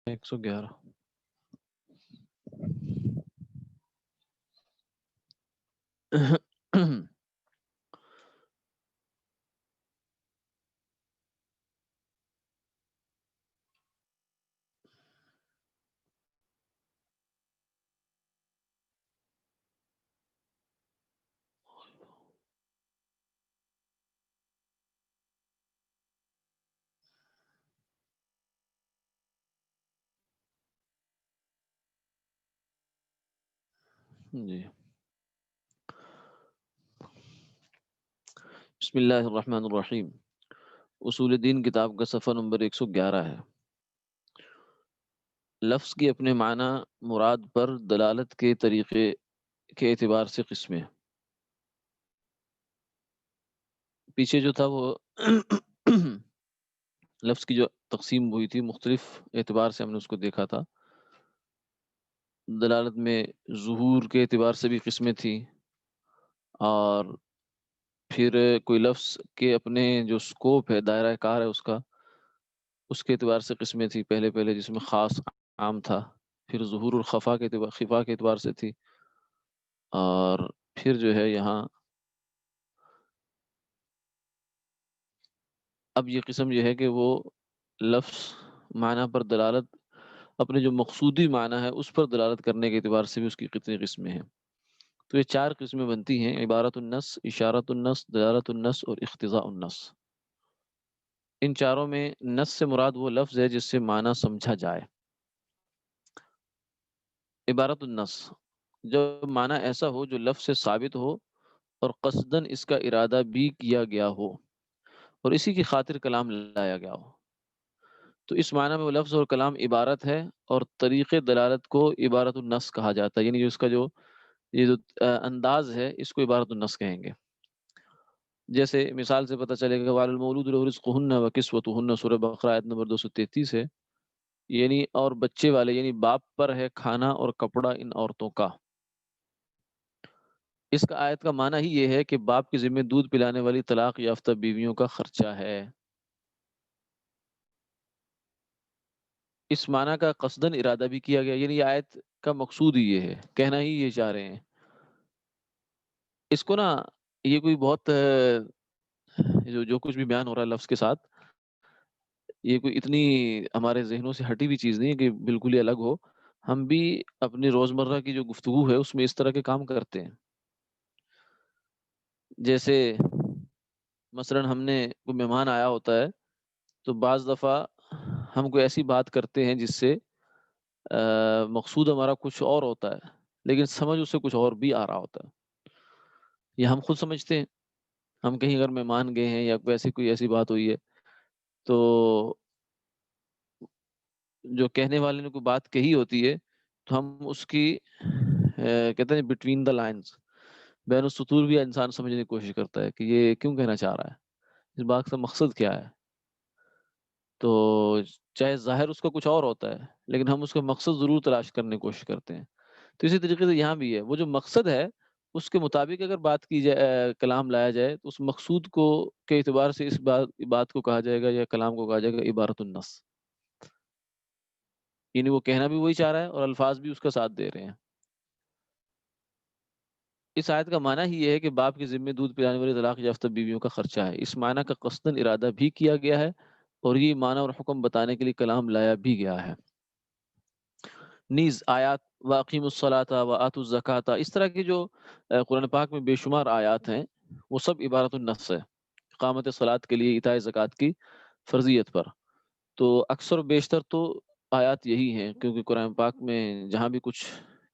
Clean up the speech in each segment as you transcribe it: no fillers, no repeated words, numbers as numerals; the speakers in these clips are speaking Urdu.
111 جی بسم اللہ الرحمن الرحیم. اصول دین کتاب کا صفحہ نمبر 111 ہے. لفظ کی اپنے معنی مراد پر دلالت کے طریقے کے اعتبار سے قسمیں. پیچھے جو تھا وہ لفظ کی جو تقسیم ہوئی تھی مختلف اعتبار سے ہم نے اس کو دیکھا تھا. دلالت میں ظہور کے اعتبار سے بھی قسمیں تھیں، اور پھر کوئی لفظ کے اپنے جو سکوپ ہے، دائرہ کار ہے اس کے اعتبار سے قسمیں تھیں. پہلے جس میں خاص عام تھا، پھر ظہور اور خفا کے اعتبار سے تھی، اور پھر جو ہے یہاں اب یہ قسم یہ ہے کہ وہ لفظ معنی پر دلالت، اپنے جو مقصودی معنی ہے اس پر دلالت کرنے کے اعتبار سے بھی اس کی کتنی قسمیں ہیں. تو یہ 4 قسمیں بنتی ہیں: عبارت النص، اشارت النص، دلالت النص اور اقتضاء النص. ان چاروں میں نص سے مراد وہ لفظ ہے جس سے معنی سمجھا جائے. عبارت النص جب معنی ایسا ہو جو لفظ سے ثابت ہو اور قصدن اس کا ارادہ بھی کیا گیا ہو اور اسی کی خاطر کلام لایا گیا ہو. تو اس معنی میں وہ لفظ اور کلام عبارت ہے، اور طریق دلالت کو عبارت النص کہا جاتا ہے. یعنی جو اس کا یہ جو انداز ہے اس کو عبارت النص کہیں گے. جیسے مثال سے پتہ چلے گا وَعَلَى الْمَوْلُودِ لَهُ رِزْقُهُنَّ وَكِسْوَتُهُنَّ، سورہ بقرہ آیت نمبر 233 ہے. یعنی اور بچے والے یعنی باپ پر ہے کھانا اور کپڑا ان عورتوں کا. اس کا آیت کا معنی ہی یہ ہے کہ باپ کے ذمہ دودھ پلانے والی طلاق یافتہ بیویوں کا خرچہ ہے. اس معنی کا قصدن ارادہ بھی کیا گیا، یعنی یہ آیت کا مقصود ہی یہ ہے، کہنا ہی یہ چاہ رہے ہیں. اس کو نا یہ کوئی بہت جو کچھ بھی بیان ہو رہا ہے لفظ کے ساتھ، یہ کوئی اتنی ہمارے ذہنوں سے ہٹی ہوئی چیز نہیں ہے کہ بالکل ہی الگ ہو. ہم بھی اپنی روزمرہ کی جو گفتگو ہے اس میں اس طرح کے کام کرتے ہیں. جیسے مثلا ہم نے کوئی مہمان آیا ہوتا ہے تو بعض دفعہ ہم کوئی ایسی بات کرتے ہیں جس سے مقصود ہمارا کچھ اور ہوتا ہے، لیکن سمجھ اس سے کچھ اور بھی آ رہا ہوتا ہے. یہ ہم خود سمجھتے ہیں. ہم کہیں اگر مہمان گئے ہیں یا ویسے کوئی ایسی بات ہوئی ہے تو جو کہنے والے نے کوئی بات کہی ہوتی ہے تو ہم اس کی کہتے ہیں بٹوین دا لائنز، بین السطور بھی انسان سمجھنے کی کوشش کرتا ہے کہ یہ کیوں کہنا چاہ رہا ہے، اس بات کا مقصد کیا ہے. تو چاہے ظاہر اس کا کچھ اور ہوتا ہے لیکن ہم اس کا مقصد ضرور تلاش کرنے کی کوشش کرتے ہیں. تو اسی طریقے سے یہاں بھی ہے، وہ جو مقصد ہے اس کے مطابق اگر بات کی جائے، کلام لایا جائے، تو اس مقصود کو کے اعتبار سے اس بات کو کہا جائے گا یا کلام کو کہا جائے گا عبارت النص. یعنی وہ کہنا بھی وہی چاہ رہا ہے اور الفاظ بھی اس کا ساتھ دے رہے ہیں. اس آیت کا معنی ہی یہ ہے کہ باپ کے ذمہ دودھ پلانے والی طلاق یافتہ بیویوں کا خرچہ ہے. اس معنی کا قصدن ارادہ بھی کیا گیا ہے اور یہ معنی اور حکم بتانے کے لیے کلام لایا بھی گیا ہے. نیز آیات واقیم الصلاۃ و آتوا الزکاۃ، اس طرح کی جو قرآن پاک میں بے شمار آیات ہیں وہ سب عبارت النص ہے اقامت صلاۃ کے لیے، ایتاء زکوٰۃ کی فرضیت پر. تو اکثر و بیشتر تو آیات یہی ہیں، کیونکہ قرآن پاک میں جہاں بھی کچھ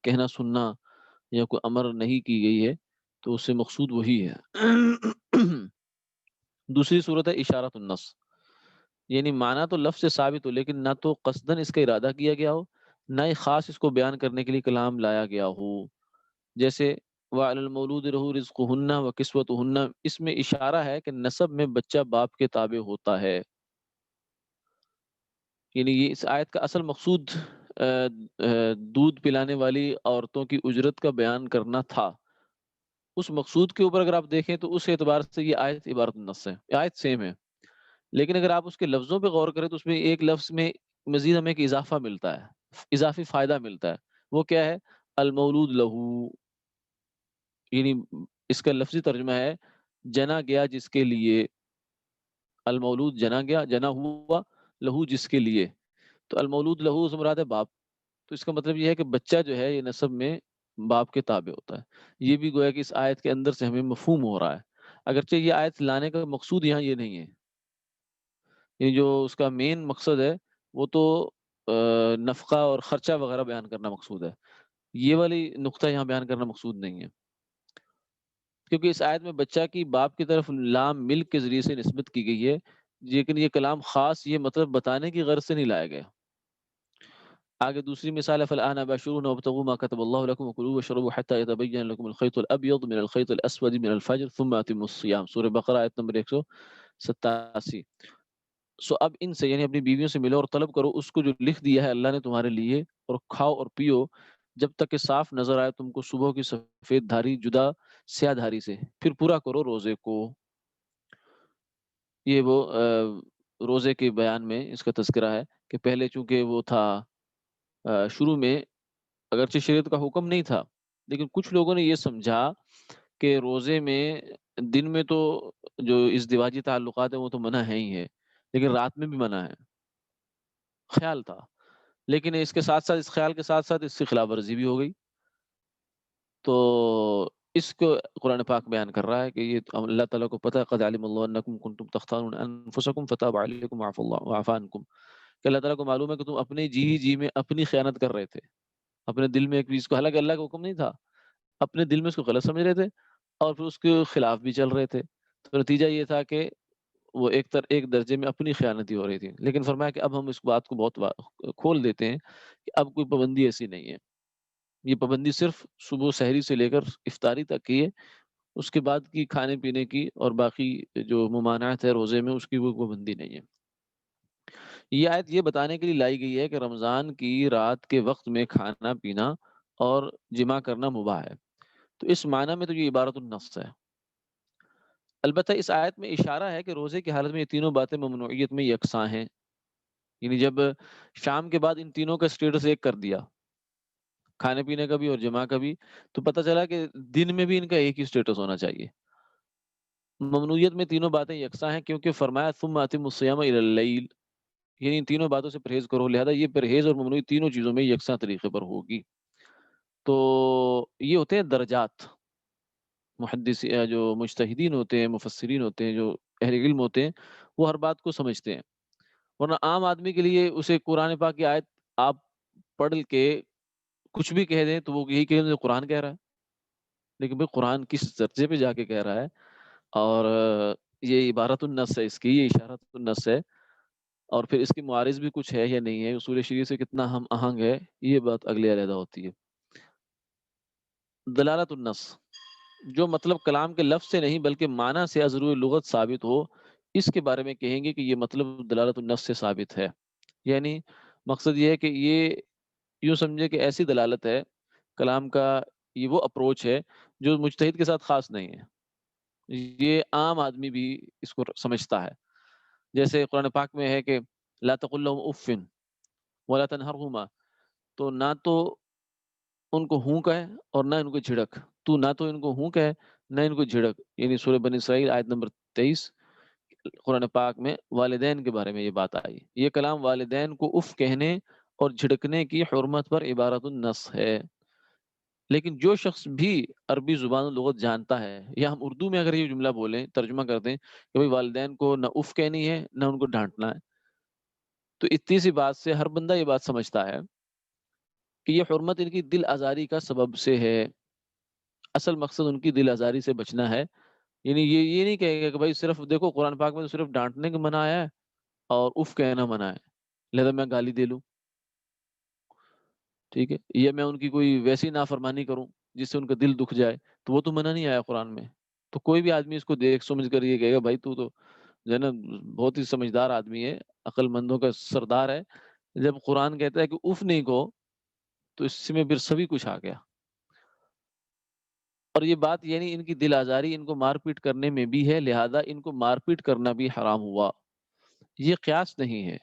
کہنا سننا یا کوئی امر نہیں کی گئی ہے تو اس سے مقصود وہی ہے. دوسری صورت ہے اشارت النص، یعنی معنی تو لفظ سے ثابت ہو لیکن نہ تو قصدن اس کا ارادہ کیا گیا ہو، نہ ہی خاص اس کو بیان کرنے کے لیے کلام لایا گیا ہو. جیسے وَعَلَى الْمَوْلُودِ لَهُ رِزْقُهُنَّ وَكِسْوَتُهُنَّ، اس میں اشارہ ہے کہ نسب میں بچہ باپ کے تابع ہوتا ہے. یعنی یہ اس آیت کا اصل مقصود دودھ پلانے والی عورتوں کی اجرت کا بیان کرنا تھا. اس مقصود کے اوپر اگر آپ دیکھیں تو اس اعتبار سے یہ آیت عبارت النص ہے، یہ آیت سیم ہے. لیکن اگر آپ اس کے لفظوں پہ غور کریں تو اس میں ایک لفظ میں مزید ہمیں ایک اضافہ ملتا ہے، اضافی فائدہ ملتا ہے، وہ کیا ہے؟ المولود لہو، یعنی اس کا لفظی ترجمہ ہے جنا گیا جس کے لیے، المولود جنا گیا، جنا ہوا، لہو جس کے لیے، تو المولود لہو سے مراد ہے باپ، تو اس کا مطلب یہ ہے کہ بچہ جو ہے یہ نسب میں باپ کے تابع ہوتا ہے۔ یہ بھی گویا کہ اس آیت کے اندر سے ہمیں مفہوم ہو رہا ہے، اگرچہ یہ آیت لانے کا مقصود یہاں یہ نہیں ہے، یہ جو اس کا مین مقصد ہے وہ تو نفقہ اور خرچہ وغیرہ بیان کرنا مقصود ہے، یہ والی نقطہ یہاں بیان کرنا مقصود نہیں ہے، کیونکہ اس آیت میں بچہ کی باپ کی طرف لام ملک کے ذریعے سے نسبت کی گئی ہے، لیکن یہ کلام خاص یہ مطلب بتانے کی غرض سے نہیں لایا گیا۔ آگے دوسری مثال ہے فَالْآنَ بَاشِرُوهُنَّ وَابْتَغُوا مَا كَتَبَ اللَّهُ لَكُمْ وَكُلُوا وَاشْرَبُوا حَتَّى يَتَبَيَّنَ لَكُمُ الْخَيْطُ الْأَبْيَضُ مِنَ الْخَيْطِ الْأَسْوَدِ مِنَ الْفَجْرِ ثُمَّ أَتِمُّوا الصِّيَامَ، سورہ بقرہ آیت نمبر 187۔ اب ان سے یعنی اپنی بیویوں سے ملو اور طلب کرو اس کو جو لکھ دیا ہے اللہ نے تمہارے لیے، اور کھاؤ اور پیو جب تک کہ صاف نظر آئے تم کو صبح کی سفید دھاری جدا سیاہ دھاری سے، پھر پورا کرو روزے کو۔ یہ وہ روزے کے بیان میں اس کا تذکرہ ہے کہ پہلے چونکہ وہ تھا شروع میں اگرچہ شریعت کا حکم نہیں تھا، لیکن کچھ لوگوں نے یہ سمجھا کہ روزے میں دن میں تو جو ازدواجی تعلقات ہیں وہ تو منع ہے ہی ہے، لیکن رات میں بھی منع ہے، خیال تھا، لیکن اس کے ساتھ ساتھ اس خیال کے ساتھ ساتھ اس کی خلاف ورزی بھی ہو گئی، تو اس کو قرآن پاک بیان کر رہا ہے کہ یہ اللہ تعالیٰ کو پتہ ہے قد علم اللہ انکم کنتم تختارون انفسکم فتاب علیکم وعفى اللہ وعفى عنکم، کہ اللہ تعالیٰ کو معلوم ہے کہ تم اپنے جی ہی جی میں اپنی خیانت کر رہے تھے، اپنے دل میں ایک چیز کو، حالانکہ اللہ کا حکم نہیں تھا، اپنے دل میں اس کو غلط سمجھ رہے تھے اور پھر اس کے خلاف بھی چل رہے تھے، تو نتیجہ یہ تھا کہ وہ ایک درجے میں اپنی خیانتی ہو رہی تھی، لیکن فرمایا کہ اب ہم اس بات کو بہت کھول دیتے ہیں کہ اب کوئی پابندی ایسی نہیں ہے، یہ پابندی صرف صبح سحری سے لے کر افطاری تک کی ہے، اس کے بعد کی کھانے پینے کی اور باقی جو ممانعت ہے روزے میں اس کی کوئی پابندی نہیں ہے۔ یہ آیت یہ بتانے کے لیے لائی گئی ہے کہ رمضان کی رات کے وقت میں کھانا پینا اور جماع کرنا مباح ہے، تو اس معنی میں تو یہ عبارت النص ہے۔ البتہ اس آیت میں اشارہ ہے کہ روزے کی حالت میں یہ تینوں باتیں ممنوعیت میں یکساں ہیں، یعنی جب شام کے بعد ان تینوں کا سٹیٹس ایک کر دیا، کھانے پینے کا بھی اور جماع کا بھی، تو پتہ چلا کہ دن میں بھی ان کا ایک ہی سٹیٹس ہونا چاہیے۔ ممنوعیت میں تینوں باتیں یکساں ہیں کیونکہ فرمایا ثم اتم الصیام الی اللیل، یعنی ان تینوں باتوں سے پرہیز کرو، لہذا یہ پرہیز اور ممنوعیت تینوں چیزوں میں یکساں طریقے پر ہوگی۔ تو یہ ہوتے ہیں درجات، جو مجتہدین ہوتے ہیں، مفسرین ہوتے ہیں، جو اہل علم ہوتے ہیں، وہ ہر بات کو سمجھتے ہیں، ورنہ عام آدمی کے لیے اسے قرآن پاک کی آیت آپ پڑھ کے کچھ بھی کہہ دیں تو وہ یہی کہ قرآن کہہ رہا ہے، لیکن بھئی قرآن کس درجے پہ جا کے کہہ رہا ہے، اور یہ عبارت النص ہے اس کی، یہ اشارت النص ہے، اور پھر اس کی معارض بھی کچھ ہے یا نہیں ہے، اصول شریعت سے کتنا ہم آہنگ ہے، یہ بات اگلے علیحدہ ہوتی ہے۔ دلالت النص، جو مطلب کلام کے لفظ سے نہیں بلکہ معنی سے ضرور لغت ثابت ہو، اس کے بارے میں کہیں گے کہ یہ مطلب دلالت النص سے ثابت ہے، یعنی مقصد یہ ہے کہ یہ یوں سمجھے کہ ایسی دلالت ہے کلام کا، یہ وہ اپروچ ہے جو مجتہد کے ساتھ خاص نہیں ہے، یہ عام آدمی بھی اس کو سمجھتا ہے، جیسے قرآن پاک میں ہے کہ لا تقل لهم اف ولا تنہرهما، تو نہ تو ان کو ہوں کہے اور نہ ان کو جھڑک، تو نہ تو ان کو ہوں کہے نہ ان کو جھڑک، یعنی سورہ بنی اسرائیل آیت نمبر 23 قرآن پاک میں والدین کے بارے میں یہ بات آئی، یہ کلام والدین کو اف کہنے اور جھڑکنے کی حرمت پر عبارت النص ہے، لیکن جو شخص بھی عربی زبان و لغت جانتا ہے، یا ہم اردو میں اگر یہ جملہ بولیں ترجمہ کر دیں کہ بھئی والدین کو نہ اف کہنی ہے نہ ان کو ڈانٹنا ہے، تو اتنی سی بات سے ہر بندہ یہ بات سمجھتا ہے کہ یہ حرمت ان کی دل آزاری کا سبب سے ہے، اصل مقصد ان کی دل آزاری سے بچنا ہے، یعنی یہ نہیں کہے گا کہ بھائی صرف دیکھو قرآن پاک میں تو صرف ڈانٹنے کا منع آیا ہے اور اف کہنا منع ہے، لہذا میں گالی دے لوں، ٹھیک ہے، یا میں ان کی کوئی ویسی نافرمانی کروں جس سے ان کا دل دکھ جائے، تو وہ تو منع نہیں آیا قرآن میں، تو کوئی بھی آدمی اس کو دیکھ سمجھ کر یہ کہے گا بھائی تو جو ہے نا بہت ہی سمجھدار آدمی ہے، عقل مندوں کا سردار ہے، جب قرآن کہتا ہے کہ اف نہیں کو، تو اس میں پھر سبھی کچھ آ گیا، اور یہ بات یعنی ان کی دل آزاری ان کو مار پیٹ کرنے میں بھی ہے، لہذا ان کو مار پیٹ کرنا بھی حرام ہوا، یہ قیاس نہیں ہے،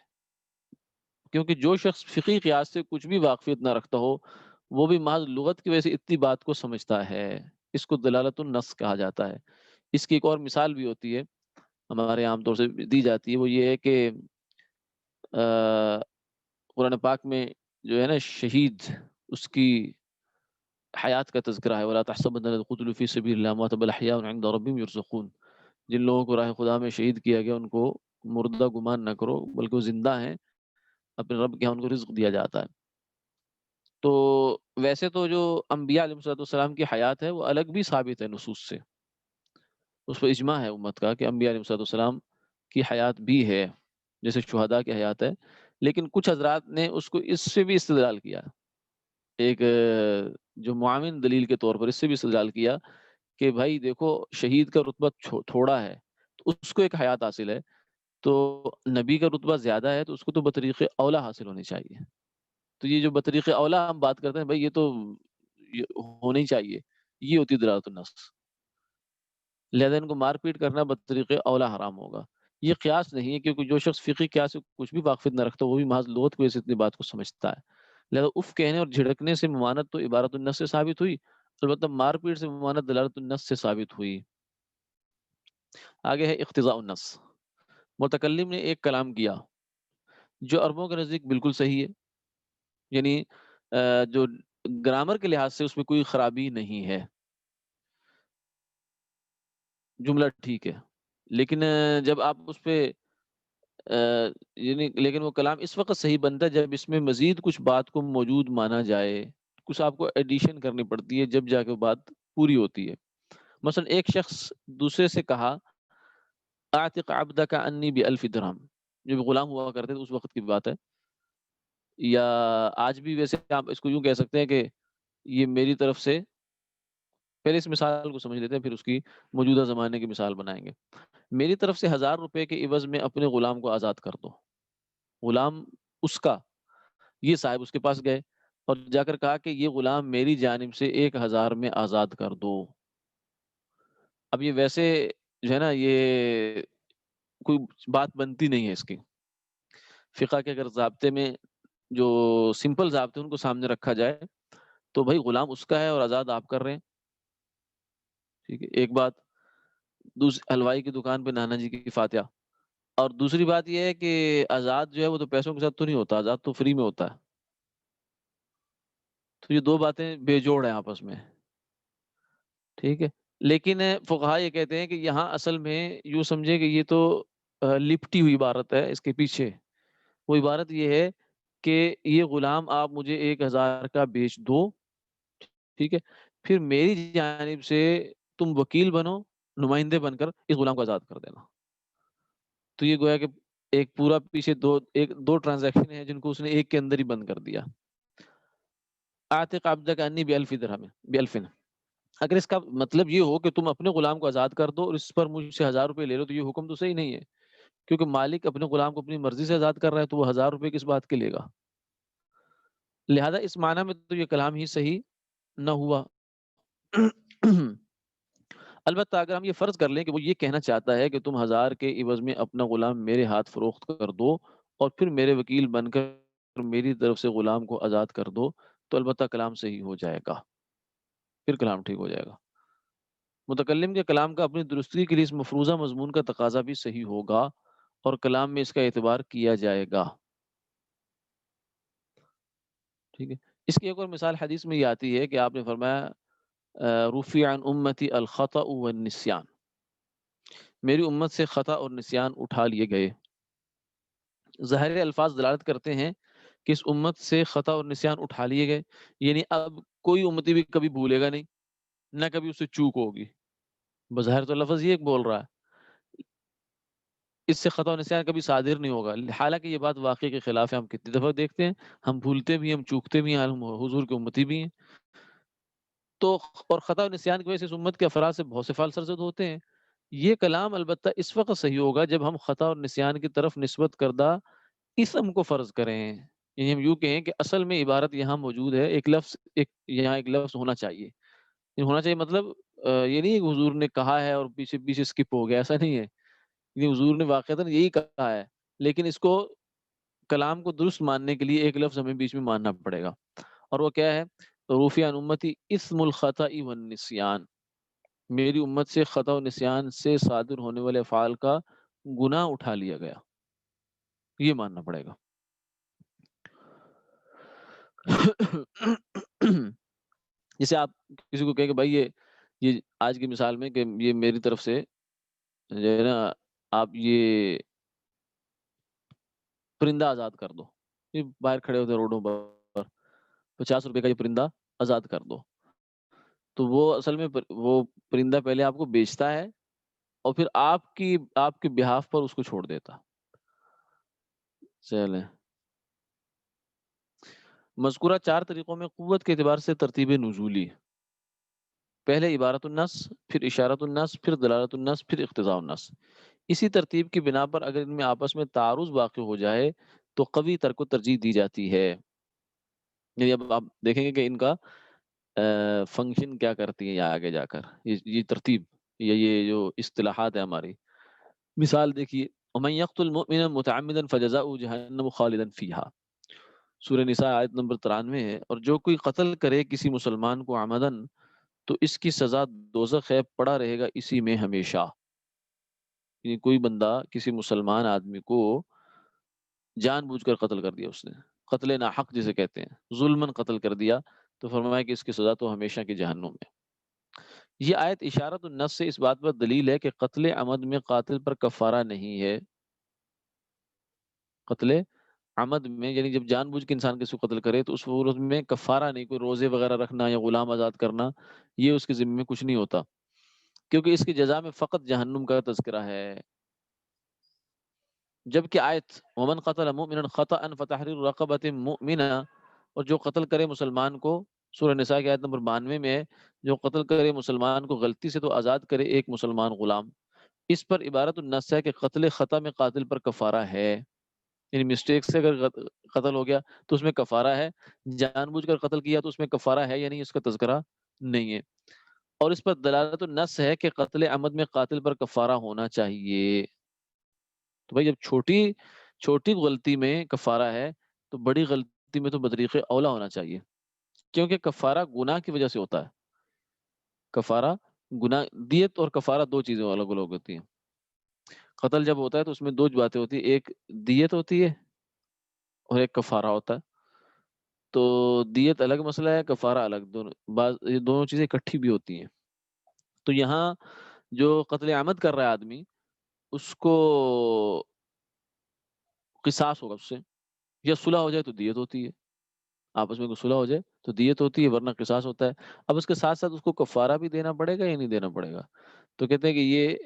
کیونکہ جو شخص فقہی قیاس سے کچھ بھی واقفیت نہ رکھتا ہو وہ بھی محض لغت کی وجہ سے اتنی بات کو سمجھتا ہے، اس کو دلالت النص کہا جاتا ہے۔ اس کی ایک اور مثال بھی ہوتی ہے، ہمارے عام طور سے دی جاتی ہے، وہ یہ ہے کہ قرآن پاک میں جو ہے نا شہید، اس کی حیات کا تذکرہ ہے، وَلَا تَحْسَبَنَّ الَّذِينَ قُتِلُوا فِي سَبِيلِ اللَّهِ أَمْوَاتًا بَلْ أَحْيَاءٌ عِندَ رَبِّهِمْ يُرْزَقُونَ۔ جن لوگوں کو راہ خدا میں شہید کیا گیا ان کو مردہ گمان نہ کرو، بلکہ وہ زندہ ہیں، اپنے رب کے یہاں ان کو رزق دیا جاتا ہے۔ تو ویسے تو جو انبیاء علیہ الصلوۃ والسلام کی حیات ہے وہ الگ بھی ثابت ہے نصوص سے، اس پر اجماع ہے امت کا کہ انبیاء علیہ الصلوۃ والسلام کی حیات بھی ہے، جیسے شہداء کی حیات ہے، لیکن کچھ حضرات نے اس کو اس سے بھی استدلال کیا، ایک جو معاون دلیل کے طور پر اس سے بھی استدلال کیا کہ بھائی دیکھو شہید کا رتبہ تھوڑا ہے تو اس کو ایک حیات حاصل ہے، تو نبی کا رتبہ زیادہ ہے تو اس کو تو بطریق اولا حاصل ہونی چاہیے۔ تو یہ جو بطریق اولا ہم بات کرتے ہیں بھائی یہ تو یہ ہونا ہی چاہیے، یہ ہوتی ہے دلالت النص، لہذا ان کو مار پیٹ کرنا بطریق اولا حرام ہوگا۔ یہ قیاس نہیں ہے، کیونکہ جو شخص فقہی قیاس سے کچھ بھی واقفیت نہ رکھتا وہ بھی محض لغت کی وجہ سے اتنی بات کو سمجھتا ہے، لہذا اف کہنے اور جھڑکنے سے ممانت تو عبارت النص سے ثابت ہوئی، البتہ مار پیٹ سے ممانت دلالت النص سے ثابت ہوئی۔ آگے ہے اقتضاء النص۔ متکلم نے ایک کلام کیا جو عربوں کے نزدیک بالکل صحیح ہے، یعنی جو گرامر کے لحاظ سے اس میں کوئی خرابی نہیں ہے، جملہ ٹھیک ہے، لیکن جب آپ اس پہ یعنی لیکن وہ کلام اس وقت صحیح بنتا ہے جب اس میں مزید کچھ بات کو موجود مانا جائے، کچھ آپ کو ایڈیشن کرنی پڑتی ہے، جب جا کے وہ بات پوری ہوتی ہے۔ مثلا ایک شخص دوسرے سے کہا اعتق عبدک انی بألف درہم، جو غلام ہوا کرتے تھے اس وقت کی بات ہے، یا آج بھی ویسے آپ اس کو یوں کہہ سکتے ہیں کہ یہ میری طرف سے، پہلے اس مثال کو سمجھ لیتے ہیں پھر اس کی موجودہ زمانے کی مثال بنائیں گے۔ میری طرف سے 1000 روپے کے عوض میں اپنے غلام کو آزاد کر دو۔ غلام اس کا، یہ صاحب اس کے پاس گئے اور جا کر کہا کہ یہ غلام میری جانب سے 1000 میں آزاد کر دو۔ اب یہ ویسے جو ہے نا یہ کوئی بات بنتی نہیں ہے اس کی، فقہ کے اگر ضابطے میں جو سمپل ضابطے ان کو سامنے رکھا جائے تو بھائی غلام اس کا ہے اور آزاد آپ کر رہے ہیں، ٹھیک ہے، ایک بات۔ حلوائی کی دکان پہ نانا جی کی فاتحہ، اور دوسری بات یہ ہے کہ آزاد جو ہے وہ تو پیسوں کے ساتھ تو نہیں ہوتا، آزاد تو فری میں ہوتا ہے، تو یہ دو باتیں بے جوڑ ہیں آپس میں، ٹھیک ہے۔ لیکن فقہا یہ کہتے ہیں کہ یہاں اصل میں یوں سمجھے کہ یہ تو لپٹی ہوئی عبارت ہے، اس کے پیچھے وہ عبارت یہ ہے کہ یہ غلام آپ مجھے 1000 کا بیچ دو، ٹھیک ہے، پھر میری جانب سے تم وکیل بنو، نمائندے بن کر اس غلام کو آزاد کر دینا۔ تو یہ گویا کہ ایک پورا پیچھے دو ٹرانزیکشن ہیں جن کو اس نے ایک کے اندر ہی بند کر دیا۔ اعتق عبدک انی بألف درہم، بألف، اگر اس کا مطلب یہ ہو کہ تم اپنے غلام کو آزاد کر دو اور اس پر مجھ سے 1000 روپے لے لو تو یہ حکم تو صحیح نہیں ہے، کیونکہ مالک اپنے غلام کو اپنی مرضی سے آزاد کر رہا ہے تو وہ 1000 روپے کس بات کے لے گا، لہذا اس معنی میں تو یہ کلام ہی صحیح نہ ہوا۔ البتہ اگر ہم یہ فرض کر لیں کہ وہ یہ کہنا چاہتا ہے کہ تم 1000 کے عوض میں اپنا غلام میرے ہاتھ فروخت کر دو اور پھر میرے وکیل بن کر میری طرف سے غلام کو آزاد کر دو، تو البتہ کلام صحیح ہو جائے گا، پھر کلام ٹھیک ہو جائے گا۔ متکلم کے کلام کا اپنی درستگی کے لیے اس مفروضہ مضمون کا تقاضا بھی صحیح ہوگا اور کلام میں اس کا اعتبار کیا جائے گا، ٹھیک ہے۔ اس کی ایک اور مثال حدیث میں یہ آتی ہے کہ آپ نے فرمایا رفع عن امتی الخطأ والنسیان، میری امت سے خطا اور نسیان اٹھا لیے گئے۔ ظاہر الفاظ دلالت کرتے ہیں کہ اس امت سے خطا اور نسیان اٹھا لیے گئے، یعنی اب کوئی امتی بھی کبھی بھولے گا نہیں، نہ کبھی اس سے چوک ہوگی، بظاہر تو لفظ یہ بول رہا ہے، اس سے خطا و نسیان کبھی صادر نہیں ہوگا، حالانکہ یہ بات واقعی کے خلاف ہے، ہم کتنی دفعہ دیکھتے ہیں، ہم بھولتے بھی ہیں، ہم چوکتے بھی ہیں، ہم حضور کے امتی بھی ہیں، تو اور خطا و نسیان کی وجہ سے اس امت کے افراد سے بہت سے فال سرزد ہوتے ہیں۔ یہ کلام البتہ اس وقت صحیح ہوگا جب ہم خطا اور نسیان کی طرف نسبت کردہ اسم کو فرض کریں، یعنی ہم یوں کہیں کہ اصل میں عبارت یہاں موجود ہے، یہاں ایک لفظ ہونا چاہیے، یہ ہونا چاہیے مطلب یہ نہیں ہے کہ حضور نے کہا ہے اور پیچھے پیچھے اسکپ ہو گیا، ایسا نہیں ہے، یہ حضور نے واقعتاً یہی کہا ہے، لیکن اس کو کلام کو درست ماننے کے لیے ایک لفظ ہمیں بیچ میں ماننا پڑے گا، اور وہ کیا ہے؟ رفع عن امتی اسم الخطأ والنسیان، میری امت سے خطا و نسیان سے صادر ہونے والے افعال کا گناہ اٹھا لیا گیا، یہ ماننا پڑے گا۔ جیسے آپ کسی کو کہیں کہ بھائی یہ آج کی مثال میں کہ یہ میری طرف سے جو ہے نا، آپ یہ پرندہ آزاد کر دو، یہ باہر کھڑے ہوتے ہیں روڈوں پر، 50 روپے کا یہ پرندہ آزاد کر دو، تو وہ اصل میں وہ پرندہ پہلے آپ کو بیچتا ہے اور پھر آپ کے بہاف پر اس کو چھوڑ دیتا۔ چلیں، مذکورہ 4 طریقوں میں قوت کے اعتبار سے ترتیب نزولی، پہلے عبارت النص، پھر اشارت النص، پھر دلالت النص، پھر اقتضاء النص۔ اسی ترتیب کی بنا پر اگر ان میں آپس میں تعارض واقع ہو جائے تو قوی تر کو ترجیح دی جاتی ہے۔ یعنی اب آپ دیکھیں گے کہ ان کا فنکشن کیا کرتی ہے یا آگے جا کر یہ ترتیب یا یہ جو اصطلاحات ہے ہماری۔ مثال دیکھیے، وَمَن يَقْتُلْ مُؤْمِنًا مُتَعَمِّدًا فَجَزَاؤُهُ جَهَنَّمُ خَالِدًا فِيهَا، سورہ نساء آیت نمبر 93 ہے۔ اور جو کوئی قتل کرے کسی مسلمان کو عمدن تو اس کی سزا دوزخ ہے، پڑا رہے گا اسی میں ہمیشہ۔ یعنی کوئی بندہ کسی مسلمان آدمی کو جان بوجھ کر قتل کر دیا، اس نے قتل ناحق جسے کہتے ہیں، ظلمن قتل کر دیا، تو فرمایا کہ اس کی سزا تو ہمیشہ کی جہنم میں۔ یہ آیت اشارت النص سے اس بات پر دلیل ہے کہ قتل عمد میں قاتل پر کفارہ نہیں ہے۔ قتل عمد میں یعنی جب جان بوجھ کے انسان کسی کو قتل کرے تو اس صورت میں کفارہ نہیں، کوئی روزے وغیرہ رکھنا یا غلام آزاد کرنا، یہ اس کے ذمہ میں کچھ نہیں ہوتا، کیونکہ اس کی جزا میں فقط جہنم کا تذکرہ ہے۔ جبکہ آیت ومن قتل مؤمنا خطأ فتحریر رقبۃ مؤمنہ، اور جو قتل کرے مسلمان کو، سورہ نساء کی آیت نمبر 92 میں ہے، جو قتل کرے مسلمان کو غلطی سے تو آزاد کرے ایک مسلمان غلام۔ اس پر عبارت النص ہے کہ قتل خطا میں قاتل پر کفارہ ہے، یعنی مسٹیک سے اگر قتل ہو گیا تو اس میں کفارہ ہے، جان بوجھ کر قتل کیا تو اس میں کفارہ ہے یا نہیں، اس کا تذکرہ نہیں ہے۔ اور اس پر دلالت النص ہے کہ قتل عمد میں قاتل پر کفارہ ہونا چاہیے۔ تو بھائی جب چھوٹی غلطی میں کفارہ ہے تو بڑی غلطی میں تو بطریق اولا ہونا چاہیے، کیونکہ کفارہ گناہ کی وجہ سے ہوتا ہے۔ کفارہ گناہ، دیت اور کفارہ دو چیزیں الگ الگ ہوتی ہیں۔ قتل جب ہوتا ہے تو اس میں دو باتیں ہوتی ہیں، ایک دیت ہوتی ہے اور ایک کفارہ ہوتا ہے۔ تو دیت الگ مسئلہ ہے، کفارہ الگ، یہ دونوں چیزیں اکٹھی بھی ہوتی ہیں۔ تو یہاں جو قتل عمد کر رہا ہے آدمی، اس کو قصاص ہوگا اس سے، یا صلح ہو جائے تو دیت ہوتی ہے، آپس میں کوئی صلح ہو جائے تو دیت ہوتی ہے، ورنہ قصاص ہوتا ہے۔ اب اس کے ساتھ ساتھ اس کو کفارہ بھی دینا پڑے گا یا نہیں دینا پڑے گا؟ تو کہتے ہیں کہ یہ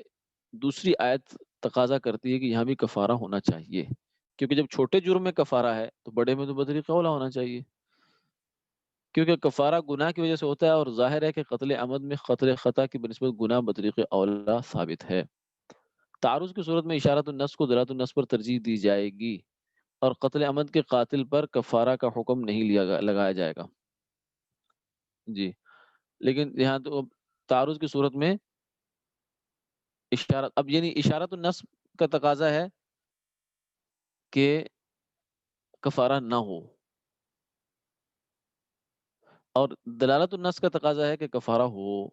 دوسری آیت تقاضا کرتی ہے کہ یہاں بھی کفارہ ہونا چاہیے، کیونکہ جب چھوٹے جرم میں کفارہ ہے تو بڑے میں تو بطریق اولا ہونا چاہیے، کیونکہ کفارہ گناہ کی وجہ سے ہوتا ہے، اور ظاہر ہے کہ قتل عمد میں قتل خطا کی بنسبت گناہ بطریق اولا ثابت ہے۔ تعارض کی صورت میں اشارت النص کو دلالت النص پر ترجیح دی جائے گی، اور قتل عمد کے قاتل پر کفارہ کا حکم نہیں لگایا جائے گا۔ جی، لیکن یہاں تو تعارض کی صورت میں اشارت، اب یعنی اشارت النص کا تقاضا ہے کہ کفارہ نہ ہو، اور دلالت النص کا تقاضا ہے کہ کفارہ ہو،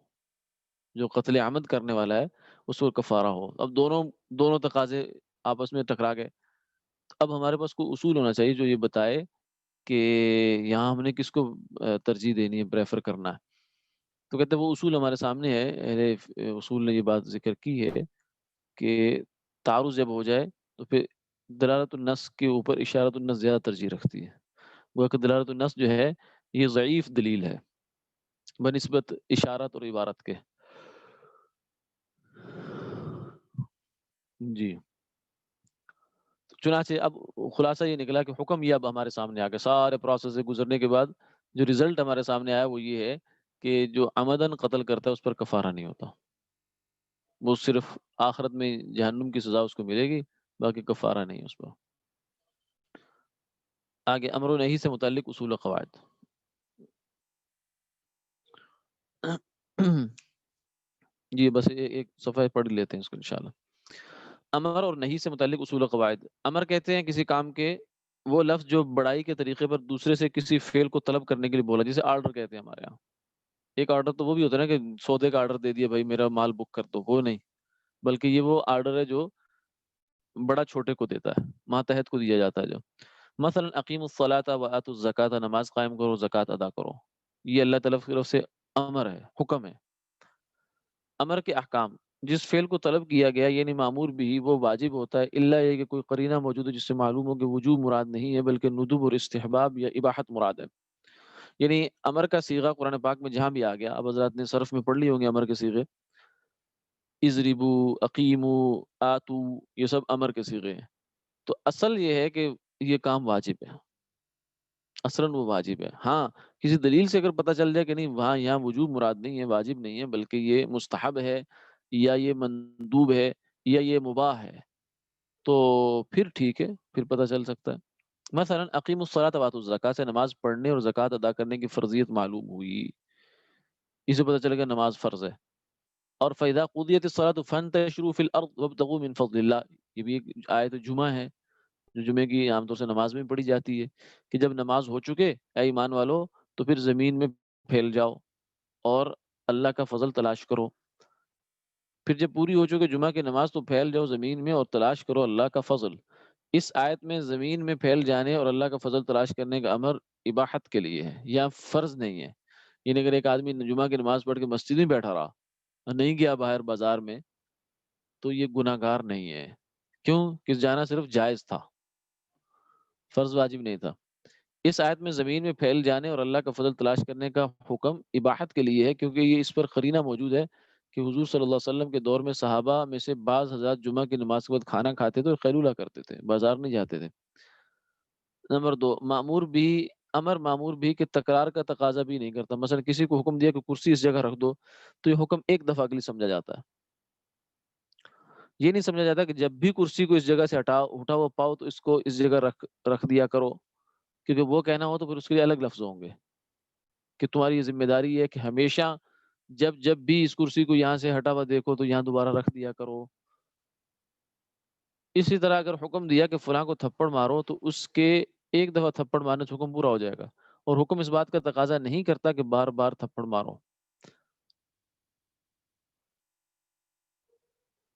جو قتل عمد کرنے والا ہے اس کو کفارہ ہو۔ اب دونوں تقاضے آپس میں ٹکرا گئے، اب ہمارے پاس کوئی اصول ہونا چاہیے جو یہ بتائے کہ یہاں ہم نے کس کو ترجیح دینی ہے، پریفر کرنا ہے۔ تو کہتے ہیں وہ اصول ہمارے سامنے ہے، اہل اصول نے یہ بات ذکر کی ہے کہ تعارض جب ہو جائے تو پھر دلالت النص کے اوپر اشارت النص زیادہ ترجیح رکھتی ہے، وہ کہ دلالت النص جو ہے یہ ضعیف دلیل ہے بنسبت اشارت اور عبارت کے۔ جی، چنانچہ اب خلاصہ یہ نکلا کہ حکم یہ اب ہمارے سامنے آ گیا، سارے پروسیس سے گزرنے کے بعد جو رزلٹ ہمارے سامنے آیا وہ یہ ہے کہ جو عمدن قتل کرتا ہے اس پر کفارہ نہیں ہوتا، وہ صرف آخرت میں جہنم کی سزا اس کو ملے گی، باقی کفارہ نہیں اس پر۔ آگے امر و نہی سے متعلق اصول و قواعد۔ جی بس ایک صفحہ پڑھ لیتے ہیں اس کو انشاءاللہ۔ امر اور نہی سے متعلق اصول و قواعد۔ امر کہتے ہیں کسی کام کے وہ لفظ جو بڑائی کے طریقے پر دوسرے سے کسی فعل کو طلب کرنے کے لیے بولا، جسے آرڈر کہتے ہیں ہمارے یہاں. ایک آرڈر تو وہ بھی ہوتا ہے نا کہ سودے کا آرڈر دے دیا، بھائی میرا مال بک کر دو، وہ نہیں، بلکہ یہ وہ آرڈر ہے جو بڑا چھوٹے کو دیتا ہے، ماتحت کو دیا جاتا ہے جو. مثلا اقیم الصلاۃ و آتوا الزکاۃ، نماز قائم کرو، زکوٰۃ ادا کرو. یہ اللہ تعالیٰ کی طرف سے امر ہے، حکم ہے. امر کے احکام، جس فعل کو طلب کیا گیا یعنی معمور بھی، وہ واجب ہوتا ہے الا یہ کہ کوئی قرینہ موجود ہے جس سے معلوم ہو کہ وجوب مراد نہیں ہے بلکہ ندب اور استحباب یا اباحت مراد ہے. یعنی امر کا صیغہ قرآن پاک میں جہاں بھی آ گیا، اب حضرات نے صرف میں پڑھ لی ہوں گے امر کے صیغے، اضربو، اقیمو، آتو، یہ سب امر کے صیغے ہیں. تو اصل یہ ہے کہ یہ کام واجب ہے، اصلاً وہ واجب ہے. ہاں، کسی دلیل سے اگر پتہ چل جائے کہ نہیں وہاں یہاں وجوب مراد نہیں ہے، واجب نہیں ہے، بلکہ یہ مستحب ہے یا یہ مندوب ہے یا یہ مباح ہے، تو پھر ٹھیک ہے، پھر پتہ چل سکتا ہے. مثلا اقیم الصلاۃ وآتوا الزکاۃ سے نماز پڑھنے اور زکوٰۃ ادا کرنے کی فرضیت معلوم ہوئی، اسے پتہ چلے گا نماز فرض ہے. اور فَإِذَا قُضِيَتِ الصَّلَاةُ فَانتَشِرُوا فِي الْأَرْضِ وَابْتَغُوا مِن فَضْلِ اللَّهِ، یہ بھی ایک آیت جمعہ ہے جو جمعے کی عام طور سے نماز میں پڑھی جاتی ہے کہ جب نماز ہو چکے اے ایمان والو تو پھر زمین میں پھیل جاؤ اور اللہ کا فضل تلاش کرو. پھر جب پوری ہو چکے جمعہ کی نماز تو پھیل جاؤ زمین میں اور تلاش کرو اللہ کا فضل. اس آیت میں زمین میں پھیل جانے اور اللہ کا فضل تلاش کرنے کا امر اباحت کے لیے ہے یا فرض نہیں ہے. یعنی اگر ایک آدمی جمعہ کی نماز پڑھ کے مسجد میں بیٹھا رہا اور نہیں گیا باہر بازار میں تو یہ گناہ گار نہیں ہے. کیوں کہ جانا صرف جائز تھا، فرض واجب نہیں تھا. اس آیت میں زمین میں پھیل جانے اور اللہ کا فضل تلاش کرنے کا حکم اباحت کے لیے ہے، کیونکہ یہ اس پر قرینہ موجود ہے کہ حضور صلی اللہ علیہ وسلم کے دور میں صحابہ میں سے بعض حضرات جمعہ کی نماز کے بعد کھانا کھاتے تھے اور قیلولہ کرتے تھے، بازار نہیں جاتے تھے. نمبر 2، معمور بھی کہ تکرار کا تقاضا بھی نہیں کرتا. مثلا کسی کو حکم دیا کہ کرسی اس جگہ رکھ دو تو یہ حکم ایک دفعہ کے لیے سمجھا جاتا ہے. یہ نہیں سمجھا جاتا کہ جب بھی کرسی کو اس جگہ سے اٹھا ہوا پاؤ تو اس کو اس جگہ رکھ دیا کرو، کیونکہ وہ کہنا ہو تو پھر اس کے لیے الگ لفظ ہوں گے کہ تمہاری یہ ذمہ داری ہے کہ ہمیشہ جب بھی اس کرسی کو یہاں سے ہٹا ہوا دیکھو تو یہاں دوبارہ رکھ دیا کرو. اسی طرح اگر حکم دیا کہ فلاں کو تھپڑ مارو تو اس کے ایک دفعہ تھپڑ مارنے سے حکم پورا ہو جائے گا، اور حکم اس بات کا تقاضا نہیں کرتا کہ بار بار تھپڑ مارو.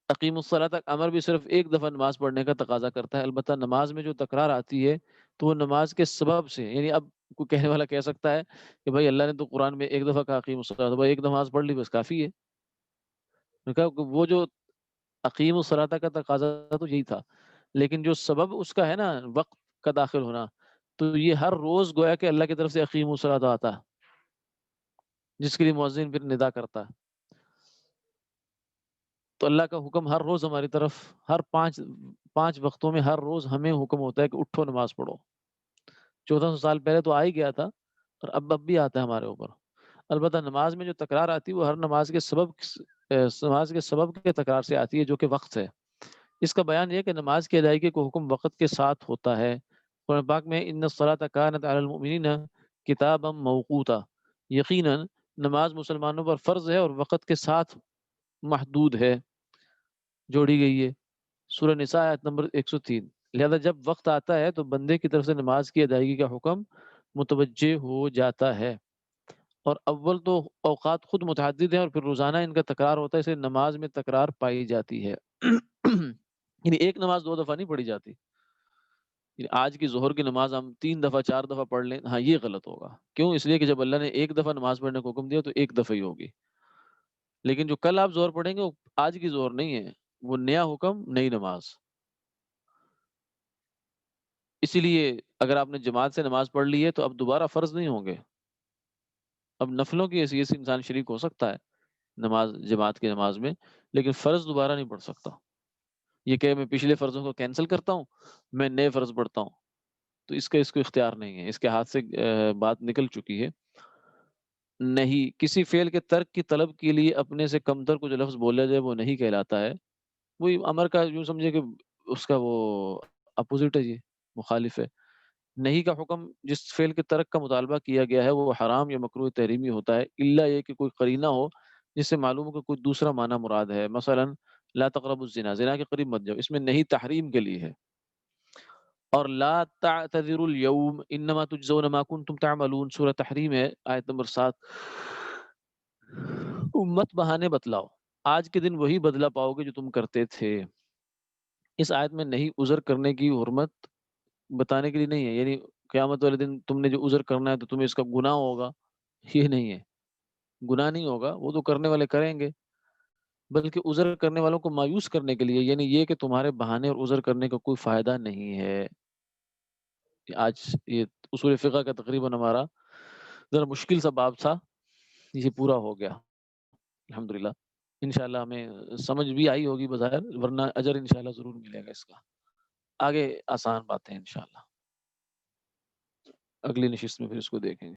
اقیم الصلاۃ تک امر بھی صرف ایک دفعہ نماز پڑھنے کا تقاضا کرتا ہے. البتہ نماز میں جو تکرار آتی ہے تو وہ نماز کے سبب سے، یعنی اب کوئی کہنے والا کہہ سکتا ہے کہ بھائی اللہ نے تو قرآن میں ایک دفعہ کہا اقیم الصلاۃ، بھائی ایک نماز پڑھ لی بس کافی ہے. میں نے کہا کہ وہ جو اقیم الصلاۃ کا تقاضا تو یہی تھا، لیکن جو سبب اس کا ہے نا وقت کا داخل ہونا، تو یہ ہر روز گویا کہ اللہ کی طرف سے اقیم الصلاۃ آتا ہے، جس کے لیے مؤذن پھر ندا کرتا ہے. تو اللہ کا حکم ہر روز ہماری طرف، ہر پانچ وقتوں میں ہر روز ہمیں حکم ہوتا ہے کہ اٹھو نماز پڑھو. 1400 سال پہلے تو آ ہی گیا تھا اور اب بھی آتا ہے ہمارے اوپر. البتہ نماز میں جو تکرار آتی ہے وہ ہر نماز کے سبب کے تکرار سے آتی ہے جو کہ وقت ہے. اس کا بیان یہ ہے کہ نماز کی ادائیگی کو حکم وقت کے ساتھ ہوتا ہے. قرآن پاک میں ان الصلاۃ کانت علی المؤمنین کتابا موقوتا، یقیناً نماز مسلمانوں پر فرض ہے اور وقت کے ساتھ محدود ہے، جوڑی گئی ہے. سورہ نساء آیت نمبر 103. لہذا جب وقت آتا ہے تو بندے کی طرف سے نماز کی ادائیگی کا حکم متوجہ ہو جاتا ہے. اور اول تو اوقات خود متعدد ہیں اور پھر روزانہ ان کا تکرار ہوتا ہے، اسے نماز میں تکرار پائی جاتی ہے. یعنی ایک نماز 2 دفعہ نہیں پڑھی جاتی. یعنی آج کی ظہر کی نماز ہم 3 دفعہ 4 دفعہ پڑھ لیں، ہاں یہ غلط ہوگا. کیوں؟ اس لیے کہ جب اللہ نے ایک دفعہ نماز پڑھنے کو حکم دیا تو ایک دفعہ ہی ہوگی. لیکن جو کل آپ ظہر پڑھیں گے وہ آج کی ظہر نہیں ہے، وہ نیا حکم، نئی نماز. اسی لیے اگر آپ نے جماعت سے نماز پڑھ لی ہے تو اب دوبارہ فرض نہیں ہوں گے. اب نفلوں کی حیثیت سے انسان شریک ہو سکتا ہے نماز، جماعت کی نماز میں، لیکن فرض دوبارہ نہیں پڑھ سکتا. یہ کہ میں پچھلے فرضوں کو کینسل کرتا ہوں، میں نئے فرض پڑھتا ہوں، تو اس کو اختیار نہیں ہے، اس کے ہاتھ سے بات نکل چکی ہے. نہیں، کسی فعل کے ترک کی طلب کے لیے اپنے سے کمتر کو جو لفظ بولا جائے وہ نہیں کہلاتا ہے. وہی امر کا یوں سمجھے کہ اس کا وہ اپوزٹ ہے، جی مخالف ہے. نہیں کا حکم جس فعل کے ترک کا مطالبہ کیا گیا ہے وہ حرام یا مکروہ تحریمی ہوتا ہے، الا یہ کہ کوئی قرینہ ہو جس سے معلوم ہو کہ کوئی دوسرا معنی مراد ہے. مثلا لا تقربوا الزنا، زنا کے قریب مت جاؤ، اس میں نہیں تحریم کے لیے ہے. اور لا تعتذروا اليوم انما تجزون ما کنتم تعملون، سورہ تحریم ہے، آیت نمبر 7۔ امت بہانے بتلاؤ، آج کے دن وہی بدلہ پاؤ گے جو تم کرتے تھے۔ اس آیت میں نہیں عذر کرنے کی حرمت بتانے کے لیے نہیں ہے، یعنی قیامت والے دن تم نے جو عذر کرنا ہے تو تمہیں اس کا گناہ ہوگا، یہ نہیں ہے، گناہ نہیں ہوگا، وہ تو کرنے والے کریں گے، بلکہ عذر کرنے والوں کو مایوس کرنے کے لیے، یعنی یہ کہ تمہارے بہانے اور عذر کرنے کا کوئی فائدہ نہیں ہے۔ آج یہ اصول فقہ کا تقریباً ہمارا ذرا مشکل سا باب تھا، یہ پورا ہو گیا الحمدللہ۔ انشاءاللہ ہمیں سمجھ بھی آئی ہوگی بظاہر، ورنہ اجر انشاءاللہ ضرور ملے گا اس کا۔ آگے آسان باتیں انشاءاللہ اگلی نشست میں پھر اس کو دیکھیں گے۔